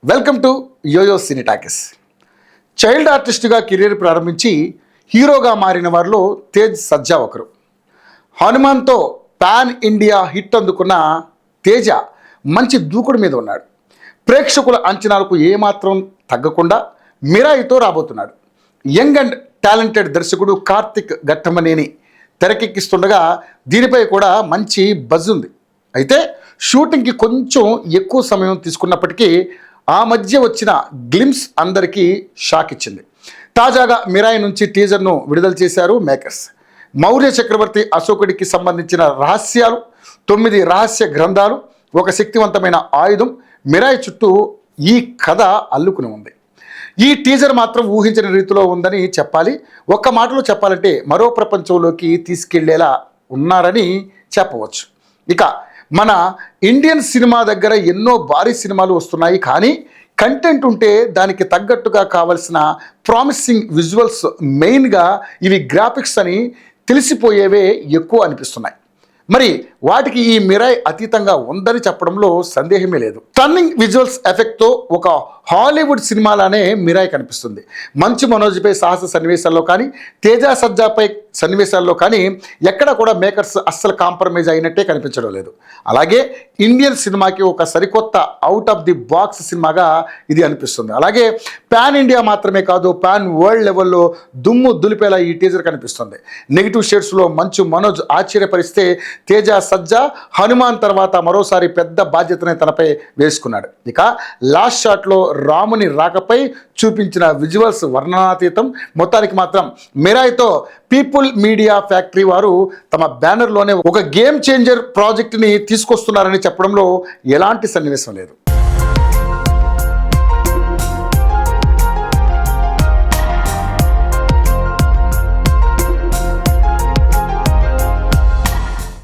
Welcome to YoYo Cine Talkies. Child ఆర్టిస్ట్గా career ప్రారంభించి హీరోగా మారిన వారిలో తేజ్ సజ్జా ఒకరు. హనుమాన్తో పాన్ ఇండియా హిట్ అందుకున్న తేజ మంచి దూకుడు మీద ఉన్నాడు. ప్రేక్షకుల అంచనాలకు ఏమాత్రం తగ్గకుండా మిరాయితో రాబోతున్నాడు. యంగ్ అండ్ టాలెంటెడ్ దర్శకుడు కార్తిక్ ఘట్టమనేని తెరకెక్కిస్తుండగా దీనిపై కూడా మంచి బజ్ ఉంది. అయితే షూటింగ్కి కొంచెం ఎక్కువ సమయం తీసుకున్నప్పటికీ ఆ మధ్య వచ్చిన గ్లిమ్స్ అందరికీ షాక్ ఇచ్చింది. తాజాగా మిరాయి నుంచి టీజర్ను విడుదల చేశారు మేకర్స్. మౌర్య చక్రవర్తి అశోకుడికి సంబంధించిన రహస్యాలు, 9 రహస్య గ్రంథాలు, ఒక శక్తివంతమైన ఆయుధం, మిరాయి చుట్టూ ఈ కథ అల్లుకుని ఉంది. ఈ టీజర్ మాత్రం ఊహించిన రీతిలో ఉందని చెప్పాలి. ఒక్క మాటలో చెప్పాలంటే మరో ప్రపంచంలోకి తీసుకెళ్లేలా ఉన్నారని చెప్పవచ్చు. ఇక మన ఇండియన్ సినిమా దగ్గర ఎన్నో భారీ సినిమాలు వస్తున్నాయి, కానీ కంటెంట్ ఉంటే దానికి తగ్గట్టుగా కావలసిన ప్రామిసింగ్ విజువల్స్, మెయిన్గా ఇవి గ్రాఫిక్స్ అని తెలిసిపోయేవే ఎక్కువ అనిపిస్తున్నాయి. మరి వాటికి ఈ మిరాయి అతీతంగా ఉందని చెప్పడంలో సందేహమే లేదు. స్టన్నింగ్ విజువల్స్ ఎఫెక్ట్తో ఒక హాలీవుడ్ సినిమాలానే మిరాయి కనిపిస్తుంది. మంచు మనోజ్పై సాహస సన్నివేశాల్లో కానీ, తేజ సజ్జాపై సన్నివేశాల్లో కానీ ఎక్కడ కూడా మేకర్స్ అస్సలు కాంప్రమైజ్ అయినట్టే కనిపించడం లేదు. అలాగే ఇండియన్ సినిమాకి ఒక సరికొత్త అవుట్ ఆఫ్ ది బాక్స్ సినిమాగా ఇది అనిపిస్తుంది. అలాగే పాన్ ఇండియా మాత్రమే కాదు, పాన్ వరల్డ్ లెవెల్లో దుమ్ము దులిపేలా ఈ టీజర్ కనిపిస్తుంది. నెగిటివ్ షేడ్స్లో మంచు మనోజ్ ఆశ్చర్యపరిస్తే, తేజ సజ్జా హనుమాన్ తర్వాత మరోసారి పెద్ద బాధ్యతని తనపై వేసుకున్నాడు. ఇక లాస్ట్ షాట్లో రాముని రాకపై చూపించిన విజువల్స్ వర్ణనాతీతం. మొత్తానికి మాత్రం మిరాయితో పీపుల్ మీడియా ఫ్యాక్టరీ వారు తమ బ్యానర్లోనే ఒక గేమ్ చేంజర్ ప్రాజెక్ట్ని తీసుకొస్తున్నారని చెప్పడంలో ఎలాంటి సన్నివేశం లేదు.